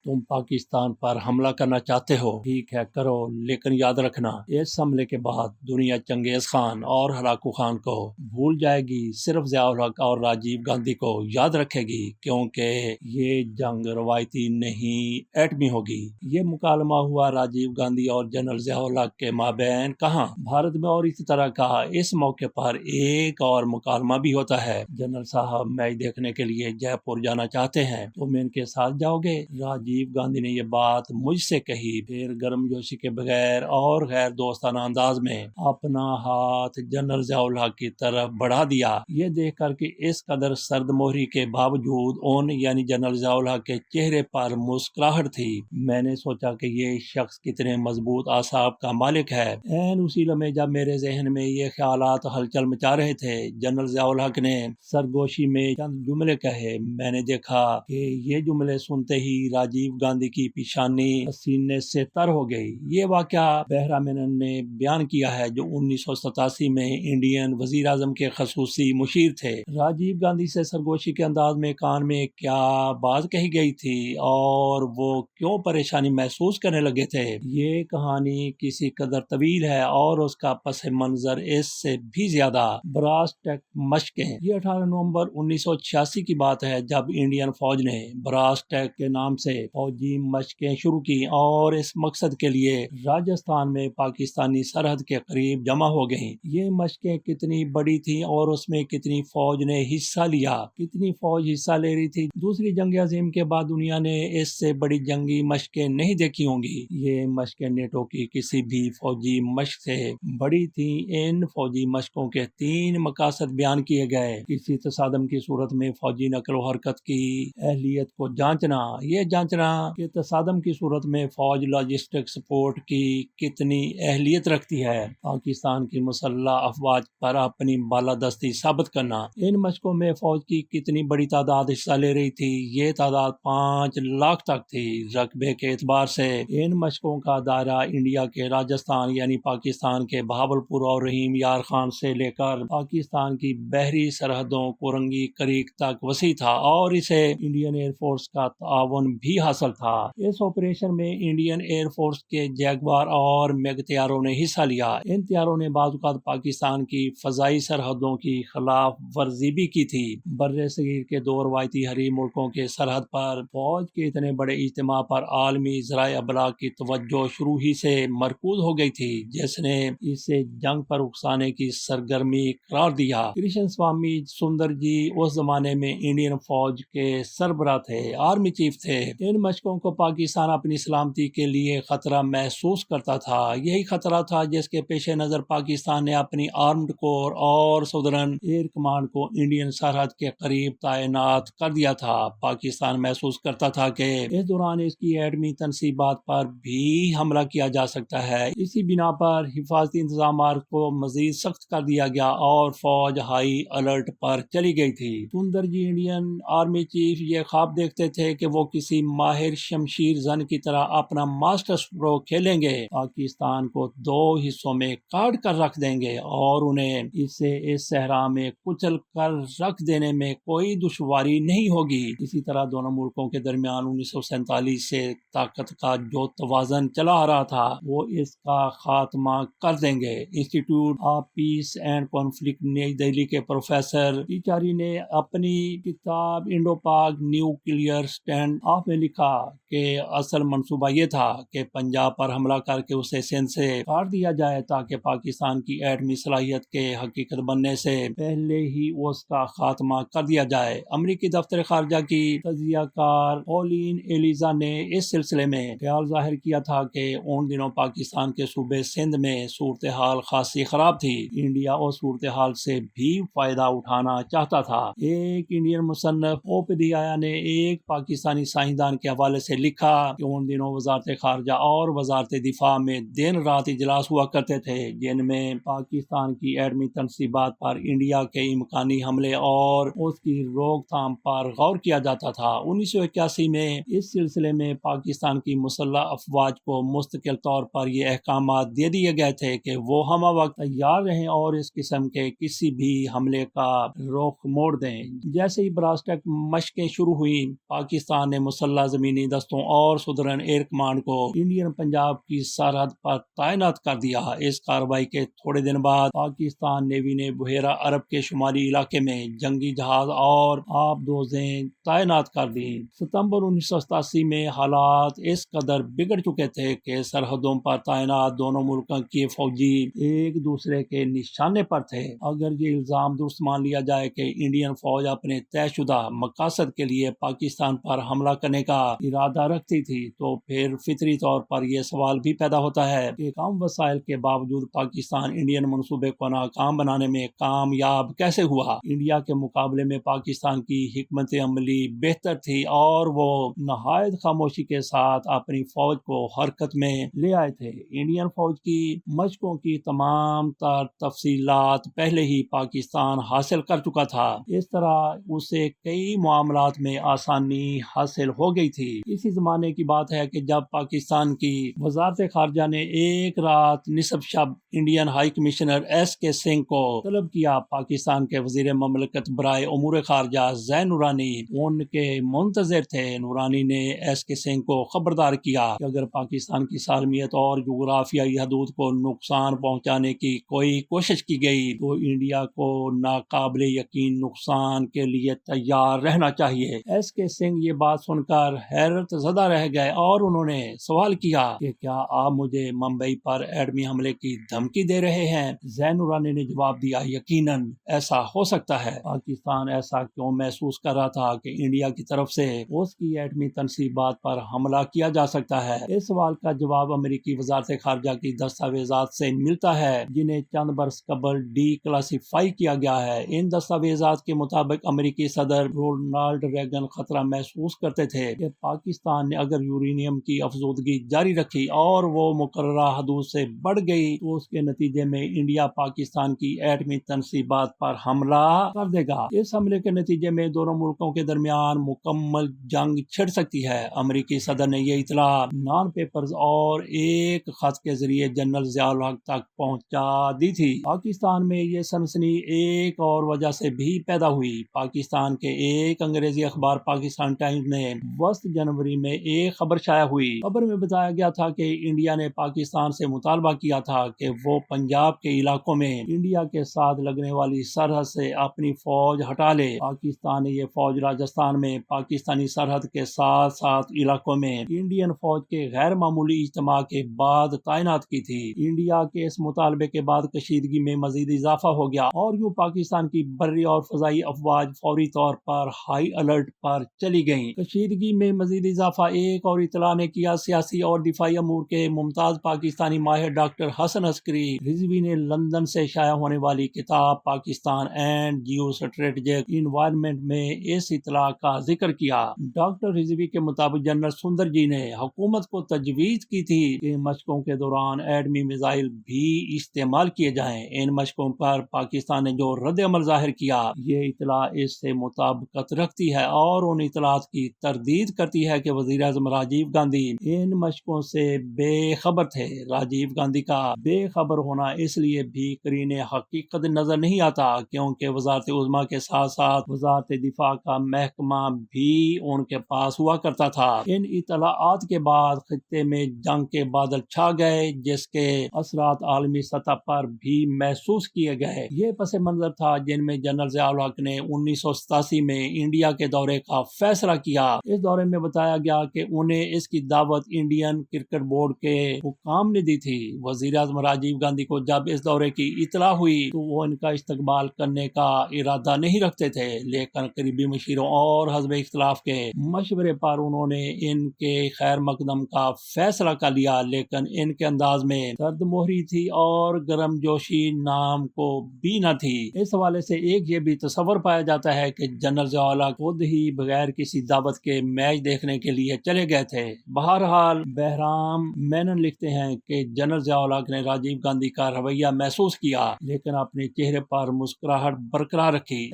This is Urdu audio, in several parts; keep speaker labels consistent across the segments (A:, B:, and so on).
A: تم پاکستان پر حملہ کرنا چاہتے ہو، ٹھیک ہے کرو، لیکن یاد رکھنا اس حملے کے بعد دنیا چنگیز خان اور ہلاکو خان کو بھول جائے گی، صرف ضیاء الحق اور راجیو گاندھی کو یاد رکھے گی، کیونکہ یہ جنگ روایتی نہیں ایٹمی ہوگی۔ یہ مکالمہ ہوا راجیو گاندھی اور جنرل ضیاء الحق کے مابین کہاں؟ بھارت میں، اور اسی طرح کا اس موقع پر ایک اور مکالمہ بھی ہوتا ہے۔ جنرل صاحب میچ دیکھنے کے لیے جے پور جانا چاہتے ہیں، تم ان کے ساتھ جاؤ گے؟ راجیو گاندھی نے یہ بات مجھ سے کہی، پھر گرم جوشی کے بغیر اور غیر دوستانہ انداز میں اپنا ہاتھ جنرل ضیاء الحق کی طرف بڑھا دیا۔ یہ دیکھ کر کہ اس قدر سرد مہری کے باوجود ان یعنی جنرل ضیاء الحق کے چہرے پر مسکراہٹ تھی، میں نے سوچا کہ یہ شخص کتنے مضبوط اعصاب کا مالک ہے۔ این اسی لمحے جب میرے ذہن میں یہ خیالات ہلچل مچا رہے تھے، جنرل ضیاء الحق نے سرگوشی میں چند جملے کہے۔ میں نے دیکھا کہ یہ جملے سنتے ہی راجیو گاندھی کی پیشانی پسینے سے تر ہو گئی۔ یہ واقعہ بہرا مینن نے بیان کیا ہے، جو 1987 میں انڈین وزیر اعظم کے خصوصی مشیر تھے۔ راجیو گاندھی سے سرگوشی کے انداز میں کان میں کیا بات کہی گئی تھی اور وہ کیوں پریشانی محسوس کرنے لگے تھے، یہ کہانی کسی قدر طویل ہے اور اس کا پس منظر اس سے بھی زیادہ۔ براس ٹیک مشقیں، یہ 18 نومبر 1986 کی بات ہے، جب انڈین فوج نے براس ٹیک کے نام سے فوجی مشقیں شروع کی اور اس مقصد کے لیے راجستھان میں پاکستانی سرحد کے قریب جمع ہو گئیں۔ یہ مشقیں کتنی بڑی تھیں اور اس میں کتنی فوج نے حصہ لیا، کتنی فوج حصہ لے رہی تھی، دوسری جنگ عظیم کے بعد دنیا نے اس سے بڑی جنگی مشقیں نہیں دیکھی ہوں گی۔ یہ مشقیں نیٹو کی کسی بھی فوجی مشق سے بڑی تھیں۔ ان فوجی مشقوں کے 3 مقاصد بیان کیے گئے: کسی تصادم کی صورت میں فوجی نقل و حرکت کی اہلیت کو جانچنا، یہ جانچنا کہ تصادم کی صورت میں فوج لاجسٹک سپورٹ کی کتنی اہلیت رکھتی ہے، پاکستان کی مسلح افواج پر اپنی بالادستی ثابت کرنا۔ ان مشقوں میں فوج کی کتنی بڑی تعداد حصہ لے رہی تھی، یہ تعداد 5 لاکھ تک تھی۔ رقبے کے اعتبار سے ان مشقوں کا دائرہ انڈیا کے راجستھان یعنی پاکستان کے بہاولپور اور رحیم یار خان سے لے کر پاکستان کی بحری سرحدوں کورنگی کریک تک وسیع تھا، اور اسے انڈین ایئر فورس کا تعاون بھی حاصل تھا۔ اس آپریشن میں انڈین ایئر فورس کے جیگوار اور میگ طیاروں نے حصہ لیا۔ ان طیاروں نے بعض اوقات پاکستان کی فضائی سرحدوں کی خلاف ورزی بھی کی تھی۔ بر صغیر کے 2 روایتی حریم ملکوں کے سرحد پر فوج کے اتنے بڑے اجتماع پر عالمی ذرائع ابلاغ کی توجہ شروع ہی سے مرکوز ہو گئی تھی، جس نے اسے جنگ پر اکسانے کی سرگرمی قرار دیا۔ کرشن سوامی سندر جی اس زمانے میں انڈین فوج کے سربراہ تھے، آرمی چیف تھے۔ ان مشقوں کو پاکستان اپنی سلامتی کے لیے خطرہ محسوس کرتا تھا۔ یہی خطرہ تھا جس کے پیش نظر پاکستان نے اپنی آرمڈ کور اور سدرن ایئر کمانڈ کو انڈین سرحد کے قریب تعینات کر دیا تھا۔ پاکستان محسوس کرتا تھا کہ اس دوران اس کی ایٹمی تنصیبات پر بھی حملہ کیا جا سکتا ہے۔ اسی بنا پر حفاظتی انتظامات کو مزید سخت کر دیا گیا اور فوج ہائی الرٹ پر چلی گئی تھی۔ سندر جی انڈین آرمی چیف یہ خواب دیکھتے تھے کہ وہ کسی ماہر شمشیر زن کی طرح اپنا ماسٹر اسٹروک کھیلیں گے، پاکستان کو 2 حصوں میں کاٹ کر رکھ دیں گے اور انہیں اسے اس صحرا میں کچل کر رکھ دینے میں کوئی دشواری نہیں ہوگی۔ اسی طرح دونوں ملکوں کے درمیان 1947 سے طاقت کا جو توازن چلا آ رہا تھا، وہ اس کا خاتمہ کر دیں گے۔ Institute of peace and conflict نئی دہلی کے پروفیسر تیچاری نے اپنی کتاب انڈو پاک نیوکلیئر اسٹینڈ آف میں لکھا کہ اصل منصوبہ یہ تھا کہ پنجاب پر حملہ کر کے اسے سندھ سے کاٹ دیا جائے، تاکہ پاکستان کی ایٹمی صلاحیت کے حقیقت بننے سے پہلے ہی اس کا خاتمہ کر دیا جائے۔ امریکی دفتر خارجہ کی تجزیہ کار پولین ایلیزا نے اس سلسلے میں خیال ظاہر کیا تھا کہ ان دنوں پاکستان کے صوبے سندھ میں صورتحال خاصی خراب تھی۔ انڈیا اس صورتحال سے بھی فائدہ اٹھانا چاہتا تھا۔ ایک انڈین مصنف اوپدھیایا نے ایک پاکستانی سائنسدان کے حوالے سے لکھا کہ ان دنوں وزارت خارجہ اور وزارت دفاع میں دن رات اجلاس ہوا کرتے تھے، جن میں پاکستان کی ایٹمی تنصیبات پر انڈیا کے امکانی حملے اور اس کی روک تھام پر غور کیا جاتا تھا۔ 1981 میں اس سلسلے میں پاکستان کی مسلح افواج کو مستقل طور پر یہ احکامات دے دیے گئے تھے کہ وہ ہمہ وقت تیار رہیں اور اس قسم کے کسی بھی حملے کا رخ موڑ دیں۔ جیسے ہی براس ٹیک مشقیں شروع ہوئیں، پاکستان نے مسلح زمینی دستوں اور سدرن ایئر کمانڈ کو انڈین پنجاب کی سرحد پر تعینات کر دیا۔ اس کارروائی کے تھوڑے دن بعد پاکستان نیوی نے بحیرہ عرب کے شمالی علاقے میں جنگی جہاز اور آبدوزیں تعینات کر دی۔ ستمبر 1987 میں حالات اس قدر بگڑ چکے تھے کہ سرحدوں پر تعینات دونوں ملکوں کے فوجی ایک دوسرے کے نشانے پر تھے۔ اگر یہ الزام درست مان لیا جائے کہ انڈین فوج اپنے طے شدہ مقاصد کے لیے پاکستان پر حملہ کرنے کا ارادہ رکھتی تھی تو پھر فطری طور پر یہ سوال بھی پیدا ہوتا ہے کہ کم وسائل کے باوجود پاکستان انڈین منصوبے کو ناکام بنانے میں کامیاب کیسے ہوا۔ انڈیا کے مقابلے میں پاکستان کی حکمت عملی بہتر تھی اور وہ نہایت خاموشی کے ساتھ اپنی فوج کو حرکت میں لے آئے تھے۔ انڈین فوج کی مشقوں کی تمام تر تفصیلات پہلے ہی پاکستان حاصل کر چکا تھا۔ اس طرح اسے کئی معاملات میں آسانی حاصل ہو گئی تھی۔ اسی زمانے کی بات ہے کہ جب پاکستان کی وزارت خارجہ نے ایک رات نصف شب انڈین ہائی کمشنر ایس کے سنگھ کو طلب کیا۔ پاکستان کے وزیر مملکت برائے امور خارجہ زین نورانی ان کے منتظر تھے۔ نورانی نے ایس کے سنگھ کو خبردار کیا کہ اگر پاکستان کی سالمیت اور جغرافیائی حدود کو نقصان پہنچانے کی کوئی کوشش کی گئی تو انڈیا کو ناقابل یقین نقصان کے لیے تیار رہنا چاہیے۔ ایس کے سنگھ یہ بات سن کر حیرت زدہ رہ گئے اور انہوں نے سوال کیا کہ کیا آپ مجھے ممبئی پر ایٹمی حملے کی دھمکی دے رہے ہیں؟ زین نورانی نے جواب دیا، یقیناً ایسا ہو سکتا ہے۔ پاکستان ایسا کیوں محسوس کر رہا تھا کہ انڈیا کی طرف سے اس کی ایٹمی تنصیبات پر حملہ کیا جا سکتا ہے؟ اس سوال کا جواب امریکی وزارت خارجہ کی دستاویزات سے ملتا ہے جنہیں چند برس قبل ڈی کلاسیفائی کیا گیا ہے۔ ان دستاویزات کے مطابق امریکی صدر رونالڈ ریگن خطرہ محسوس کرتے تھے کہ پاکستان نے اگر یورینیم کی افزودگی جاری رکھی اور وہ مقررہ حدود سے بڑھ گئی تو اس کے نتیجے میں انڈیا پاکستان کی ایٹمی تنصیبات پر حملہ کر دے گا۔ اس حملے کے نتیجے میں دونوں ملکوں کے درمیان مکمل جنگ چھڑ سکتی ہے۔ امریکی صدر نے یہ اطلاع نان پیپرز اور ایک خط کے ذریعے جنرل ضیاء الحق تک پہنچا دی تھی۔ پاکستان میں یہ سنسنی ایک اور وجہ سے بھی پیدا ہوئی۔ پاکستان کے ایک انگریزی اخبار پاکستان ٹائمز میں وسط جنوری میں ایک خبر شائع ہوئی۔ خبر میں بتایا گیا تھا کہ انڈیا نے پاکستان سے مطالبہ کیا تھا کہ وہ پنجاب کے علاقوں میں انڈیا کے ساتھ لگنے والی سرحد سے اپنی فوج ہٹا لے۔ پاکستان نے یہ فوج راجستھان میں پاکستانی سرحد کے ساتھ ساتھ علاقوں میں انڈین فوج کے غیر معمولی اجتماع کے بعد تعینات کی تھی۔ انڈیا کے اس مطالبے کے بعد کشیدگی میں مزید اضافہ ہو گیا اور یوں پاکستان کی بری اور فضائی افواج فوری طور پر ہائی الرٹ پر چلی گئیں۔ کشیدگی میں مزید اضافہ ایک اور اطلاع نے کیا۔ سیاسی اور دفاعی امور کے ممتاز پاکستانی ماہر ڈاکٹر حسن عسکری رضوی نے لندن سے شائع ہونے والی کتاب Pakistan and geostrategic environment میں اس اطلاع کا ذکر کیا۔ ڈاکٹر رضوی کے مطابق جنرل سندر جی نے حکومت کو تجویز کی تھی کہ مشقوں کے دوران ایٹمی میزائل بھی استعمال کیے جائیں۔ ان مشقوں پر پاکستان نے جو رد عمل ظاہر کیا یہ اطلاع اس سے مطابقت رکھتی ہے اور ان اطلاعات کی تردید کرتی ہے کہ وزیر اعظم راجیو گاندھی ان مشقوں سے بے خبر تھے۔ راجیو گاندھی کا بے خبر ہونا اس لیے بھی قرین حقیقت نظر نہیں آتا کیونکہ وزارت عظمیٰ کے ساتھ ساتھ وزارت دفاع کا محکمہ بھی ان کے پاس ہوا کرتا تھا۔ ان اطلاعات کے بعد خطے میں جنگ کے بادل چھا گئے جس کے اثرات عالمی سطح پر بھی محسوس کیے گئے۔ یہ پس منظر تھا جن میں جنرل ضیاء الحق نے 1987 میں انڈیا کے دورے کا فیصلہ کیا۔ اس دورے میں بتایا گیا کہ انہیں اس کی دعوت انڈین کرکٹ بورڈ کے حکام نے دی تھی۔ وزیر اعظم راجیو گاندھی کو جب اس دورے کی اطلاع ہوئی تو وہ ان کا استقبال کرنے کا ارادہ نہیں رکھتے تھے، لیکن قریبی مشیروں اور حزب اختلاف کے مشورے پر انہوں نے ان کے خیر مقدم کا فیصلہ کر لیا، لیکن ان کے انداز میں سرد مہری تھی اور گرم جوشی نام کو بھی نہ تھی۔ اس حوالے سے ایک یہ بھی تصور پایا جاتا ہے کہ جنرل ضیاء الحق خود ہی بغیر کسی دعوت کے میچ دیکھنے کے لیے چلے گئے تھے۔ بہرحال بہرام مینن لکھتے ہیں کہ جنرل ضیاء الحق نے راجیو گاندھی کا رویہ محسوس کیا لیکن اپنے چہرے پر مسکراہٹ برقرار رکھی۔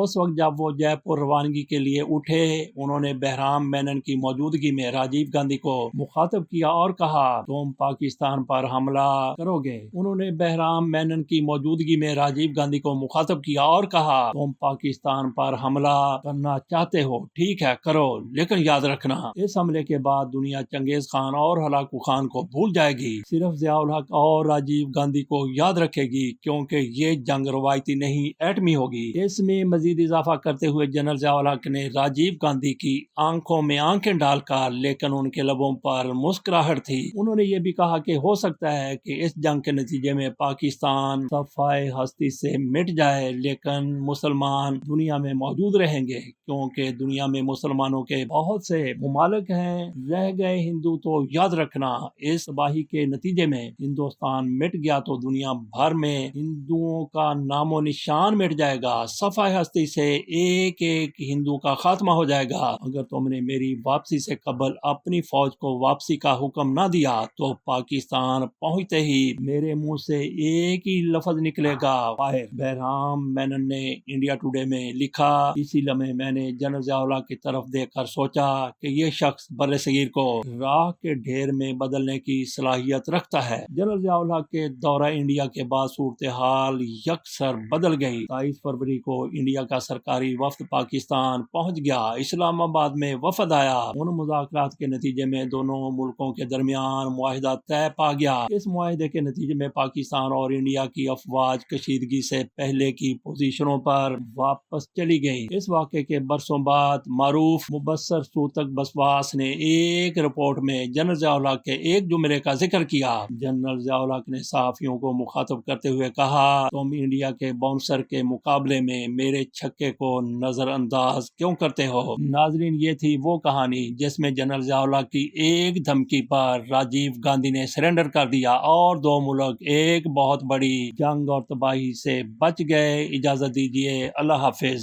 A: اس وقت جب وہ جے پور روانگی کے لیے اٹھے انہوں نے بہرام مینن کی موجودگی میں راجیو گاندھی کو مخاطب کیا اور کہا تم پاکستان پر حملہ کرو گے۔ انہوں نے بہرام مینن کی موجودگی میں راجیو گاندھی کو مخاطب کیا اور کہا تم پاکستان پر حملہ کرنا چاہتے ہو، ٹھیک ہے کرو، لیکن لیکن یاد رکھنا اس حملے کے بعد دنیا چنگیز خان اور ہلاکو خان کو بھول جائے گی، صرف ضیاء الحق اور راجیو گاندھی کو یاد رکھے گی، کیونکہ یہ جنگ روایتی نہیں ایٹمی ہوگی۔ اس میں مزید اضافہ کرتے ہوئے جنرل ضیاء الحق نے راجیو گاندھی کی آنکھوں میں آنکھیں ڈال کر، لیکن ان کے لبوں پر مسکراہٹ تھی، انہوں نے یہ بھی کہا کہ ہو سکتا ہے کہ اس جنگ کے نتیجے میں پاکستان صفحہ ہستی سے مٹ جائے، لیکن مسلمان دنیا میں موجود رہیں گے، کیونکہ دنیا میں مسلمانوں کے بہت سے ممالک ہیں، رہ گئے ہندو تو یاد رکھنا اس تباہی کے نتیجے میں ہندوستان مٹ گیا تو دنیا بھر میں ہندوؤں کا نام و نشان مٹ جائے گا، صفحہ ہستی سے ایک ایک ہندو کا خاتمہ ہو جائے گا۔ اگر تم نے میری واپسی سے قبل اپنی فوج کو واپسی کا حکم نہ دیا تو پاکستان پہنچتے ہی میرے منہ سے ایک ہی لفظ نکلے گا، فائر۔ بہرام مینن نے انڈیا ٹوڈے میں لکھا، اسی لمحے میں نے جنرل ضیاء الحق کی طرف دیکھ کر سوچا کہ یہ شخص بر صغیر کو راہ کے ڈھیر میں بدلنے کی صلاحیت رکھتا ہے۔ جنرل ضیاء الحق کے دورہ انڈیا کے بعد صورتحال یکسر بدل گئی۔ 23 فروری کو انڈیا کا سرکاری وفد پاکستان پہنچ گیا، اسلام آباد میں وفد آیا، ان مذاکرات کے نتیجے میں دونوں ملکوں کے درمیان معاہدہ طے پا گیا۔ اس معاہدے کے نتیجے میں پاکستان اور انڈیا کی افواج کشیدگی سے پہلے کی پوزیشنوں پر واپس چلی گئی۔ اس واقعے کے برسوں بعد معروف مبصر سوتک بسواس نے ایک رپورٹ میں جنرل ضیاء الحق کے ایک جملے کا ذکر کیا۔ جنرل ضیاء الحق نے صحافیوں کو مخاطب کرتے ہوئے کہا، تم انڈیا کے باؤنسر کے مقابلے میں میرے چھکے کو نظر انداز کیوں کرتے ہو؟ ناظرین، یہ تھی وہ کہانی جس میں جنرل ضیاء الحق کی ایک دھمکی پر راجیو گاندھی نے سرنڈر کر دیا اور دو ملک ایک بہت بڑی جنگ اور تباہی سے بچ گئے۔ اجازت دیجیے، اللہ حافظ۔